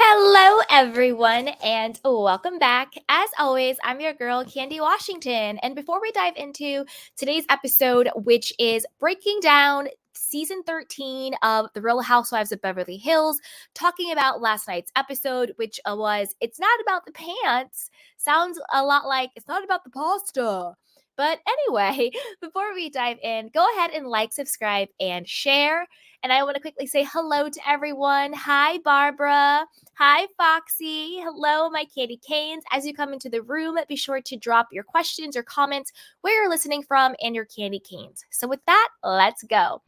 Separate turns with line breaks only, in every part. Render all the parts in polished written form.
Hello, everyone, and welcome back. As always, I'm your girl, Candy Washington. And before we dive into today's episode, which is breaking down season 13 of The Real Housewives of Beverly Hills, talking about last night's episode, which was It's Not About the Pants. Sounds a lot like It's Not About the Pasta. But anyway, before we dive in, go ahead and like, subscribe, and share. And I want to quickly say hello to everyone. Hi, Barbara. Hi, Foxy. Hello, my candy canes. As you come into the room, be sure to drop your questions or comments where you're listening from and your candy canes. So with that, let's go.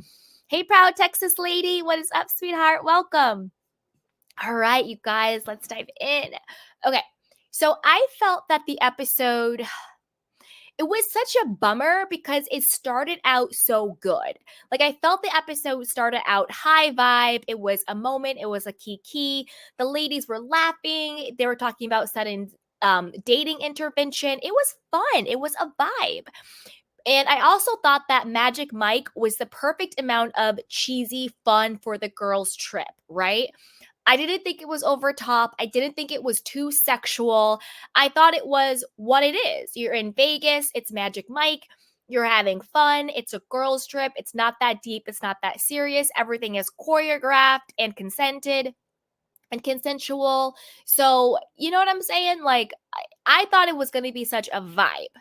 Hey, proud Texas lady. What is up, sweetheart? Welcome. All right, you guys, let's dive in. Okay, so I felt that the episode it was such a bummer because it started out so good. Like, I felt the episode started out high vibe. It was a moment. It was a key. The ladies were laughing. They were talking about sudden dating intervention. It was fun. It was a vibe. And I also thought that Magic Mike was the perfect amount of cheesy fun for the girls' trip, right? I didn't think it was over top. I didn't think it was too sexual. I thought it was what it is. You're in Vegas, it's Magic Mike, you're having fun, it's a girls' trip, it's not that deep, it's not that serious. Everything is choreographed and consented and consensual. So, you know what I'm saying? Like, I thought it was going to be such a vibe.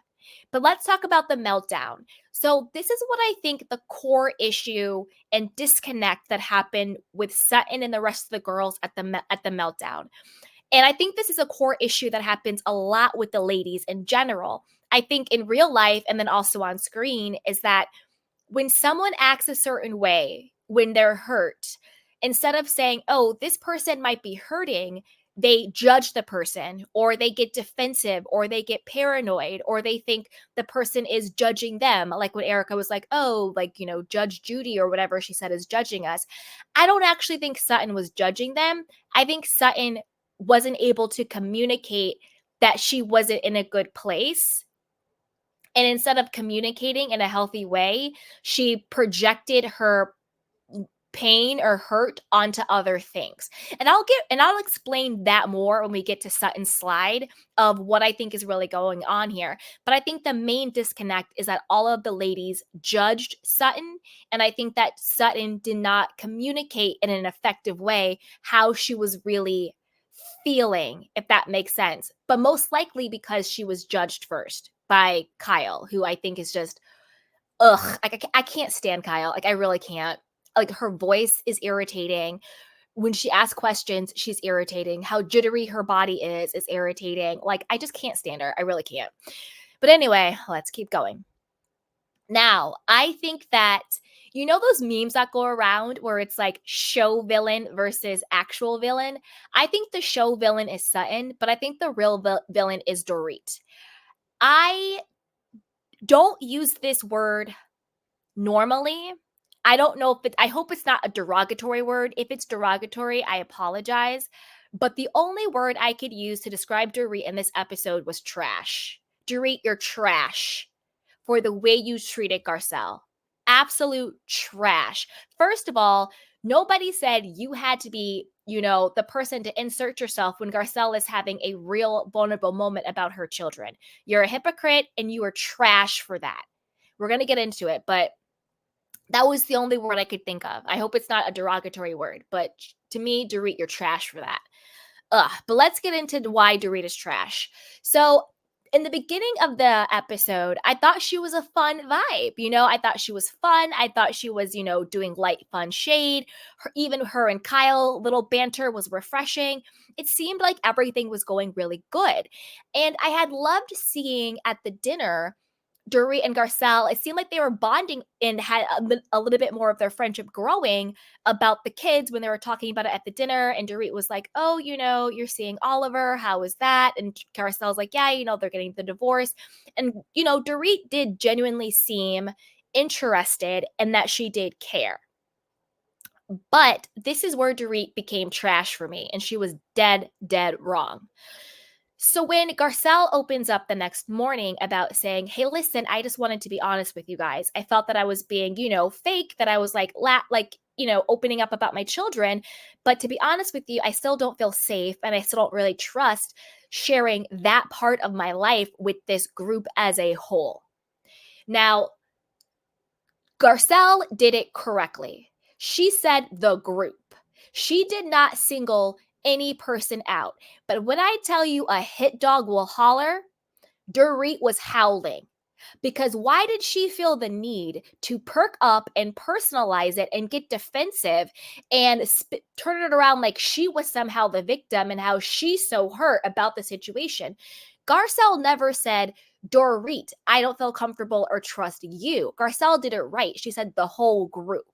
But let's talk about the meltdown. So, this is what I think the core issue and disconnect that happened with Sutton and the rest of the girls at the meltdown. And I think this is a core issue that happens a lot with the ladies in general. I think in real life and then also on screen is that when someone acts a certain way when they're hurt, instead of saying, "Oh, this person might be hurting," they judge the person, or they get defensive, or they get paranoid, or they think the person is judging them. Like when Erica was like, "Oh, like, Judge Judy," or whatever she said is judging us. I don't actually think Sutton was judging them. I think Sutton wasn't able to communicate that she wasn't in a good place. And instead of communicating in a healthy way, she projected her pain or hurt onto other things. And I'll explain that more when we get to Sutton's slide of what I think is really going on here. But I think the main disconnect is that all of the ladies judged Sutton, and I think that Sutton did not communicate in an effective way how she was really feeling, if that makes sense. But most likely because she was judged first by Kyle, who I think is just ugh. Like, I can't stand Kyle. Like, I really can't. Like, her voice is irritating. When she asks questions, she's irritating. How jittery her body is irritating. Like, I just can't stand her. I really can't. But anyway, let's keep going. Now, I think that those memes that go around where it's like show villain versus actual villain? I think the show villain is Sutton, but I think the real villain is Dorit. I don't use this word normally. I don't know if I hope it's not a derogatory word. If it's derogatory, I apologize. But the only word I could use to describe Dorit in this episode was trash. Dorit, you're trash for the way you treated Garcelle. Absolute trash. First of all, nobody said you had to be, the person to insert yourself when Garcelle is having a real vulnerable moment about her children. You're a hypocrite and you are trash for that. We're going to get into it, but that was the only word I could think of. I hope it's not a derogatory word, but to me, Dorit, you're trash for that. But let's get into why Dorit is trash. So in the beginning of the episode, I thought she was a fun vibe. I thought she was fun. I thought she was, doing light, fun shade. Even her and Kyle, little banter was refreshing. It seemed like everything was going really good. And I had loved seeing at the dinner Dorit and Garcelle, it seemed like they were bonding and had a little bit more of their friendship growing about the kids when they were talking about it at the dinner. And Dorit was like, "Oh, you're seeing Oliver. How is that?" And Garcelle's like, "Yeah, they're getting the divorce." And, Dorit did genuinely seem interested and that she did care. But this is where Dorit became trash for me. And she was dead, dead wrong. So when Garcelle opens up the next morning about saying, "Hey, listen, I just wanted to be honest with you guys. I felt that I was being, fake, that I was opening up about my children, but to be honest with you, I still don't feel safe and I still don't really trust sharing that part of my life with this group as a whole." Now, Garcelle did it correctly. She said the group. She did not single any person out. But when I tell you a hit dog will holler, Dorit was howling. Because why did she feel the need to perk up and personalize it and get defensive and turn it around like she was somehow the victim and how she's so hurt about the situation? Garcelle never said, "Dorit, I don't feel comfortable or trust you." Garcelle did it right. She said the whole group.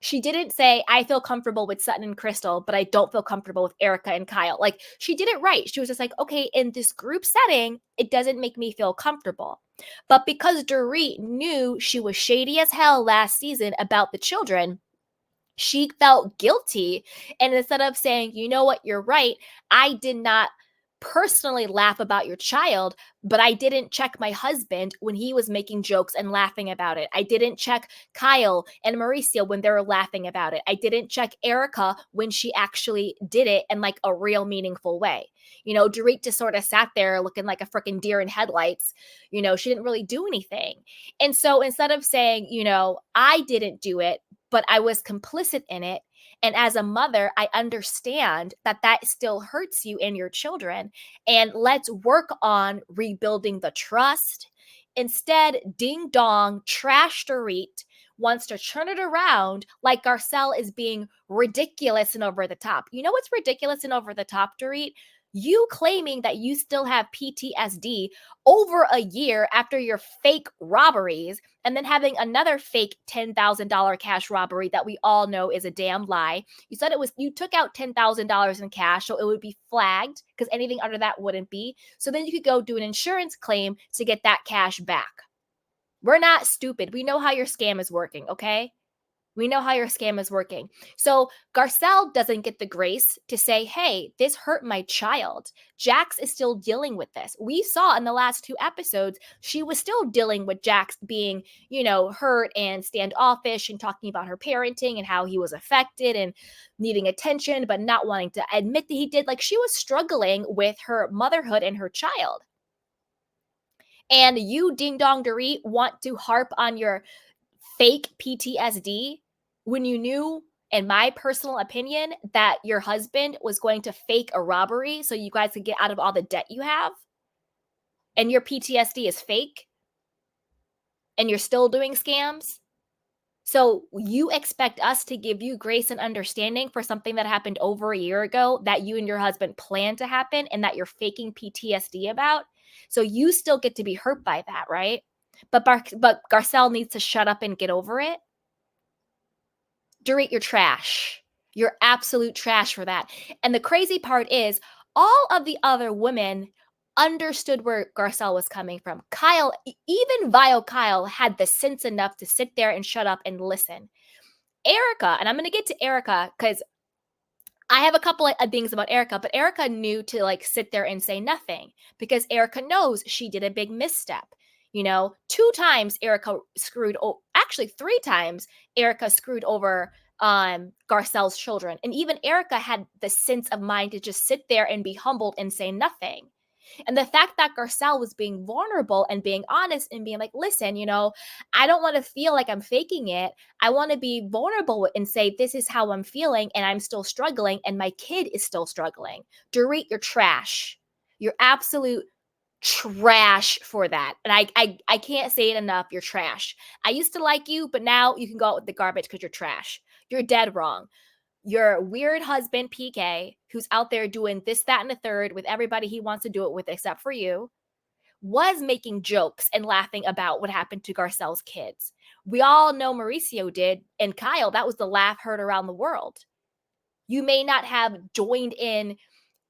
She didn't say, "I feel comfortable with Sutton and Crystal, but I don't feel comfortable with Erica and Kyle." Like, she did it right. She was just like, okay, in this group setting, it doesn't make me feel comfortable. But because Dorit knew she was shady as hell last season about the children, she felt guilty. And instead of saying, "You know what, you're right, I did not personally laugh about your child, but I didn't check my husband when he was making jokes and laughing about it. I didn't check Kyle and Mauricio when they were laughing about it. I didn't check Erica when she actually did it in like a real meaningful way." Dorit just sort of sat there looking like a freaking deer in headlights. She didn't really do anything. And so instead of saying, "I didn't do it, but I was complicit in it. And as a mother, I understand that that still hurts you and your children. And let's work on rebuilding the trust." Instead, ding dong, trash Dorit wants to turn it around like Garcelle is being ridiculous and over the top. You know what's ridiculous and over the top, Dorit? You claiming that you still have PTSD over a year after your fake robberies, and then having another fake $10,000 cash robbery that we all know is a damn lie. You said you took out $10,000 in cash, so it would be flagged because anything under that wouldn't be. So then you could go do an insurance claim to get that cash back. We're not stupid. We know how your scam is working, okay? We know how your scam is working. So Garcelle doesn't get the grace to say, "Hey, this hurt my child." Jax is still dealing with this. We saw in the last 2 episodes, she was still dealing with Jax being, hurt and standoffish and talking about her parenting and how he was affected and needing attention, but not wanting to admit that he did. Like, she was struggling with her motherhood and her child. And you, Ding Dong Dorit, want to harp on your fake PTSD when you knew, in my personal opinion, that your husband was going to fake a robbery so you guys could get out of all the debt you have, and your PTSD is fake, and you're still doing scams. So you expect us to give you grace and understanding for something that happened over a year ago that you and your husband planned to happen and that you're faking PTSD about. So you still get to be hurt by that, right? But Garcelle needs to shut up and get over it. Dorit, you're trash. You're absolute trash for that. And the crazy part is, all of the other women understood where Garcelle was coming from. Kyle, even vile Kyle, had the sense enough to sit there and shut up and listen. Erica, and I'm going to get to Erica because I have a couple of things about Erica, but Erica knew to like sit there and say nothing because Erica knows she did a big misstep. 2 times Erica actually 3 times Erica screwed over Garcelle's children. And even Erica had the sense of mind to just sit there and be humbled and say nothing. And the fact that Garcelle was being vulnerable and being honest and being like, "Listen, I don't want to feel like I'm faking it. I want to be vulnerable and say, this is how I'm feeling and I'm still struggling and my kid is still struggling." Dorit, you're trash. You're absolute trash for that. And I can't say it enough. You're trash. I used to like you, but now you can go out with the garbage because you're trash. You're dead wrong. Your weird husband, PK, who's out there doing this, that, and the third with everybody he wants to do it with except for you, was making jokes and laughing about what happened to Garcelle's kids. We all know Mauricio did, and Kyle, that was the laugh heard around the world. You may not have joined in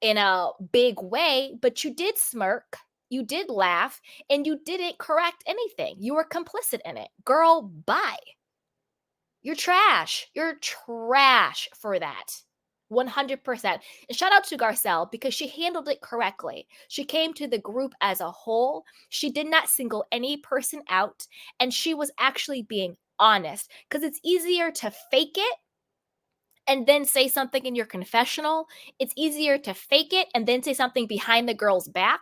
a big way, but you did smirk, you did laugh, and you didn't correct anything. You were complicit in it. Girl, bye. You're trash. You're trash for that. 100%. And shout out to Garcelle because she handled it correctly. She came to the group as a whole. She did not single any person out, and she was actually being honest, because it's easier to fake it and then say something in your confessional. It's easier to fake it and then say something behind the girl's back.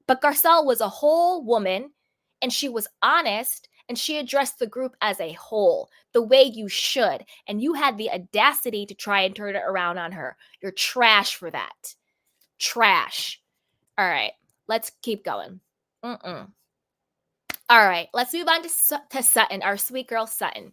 But Garcelle was a whole woman, and she was honest, and she addressed the group as a whole, the way you should. And you had the audacity to try and turn it around on her. You're trash for that. Trash. All right, let's keep going. All right, let's move on to Sutton, our sweet girl Sutton.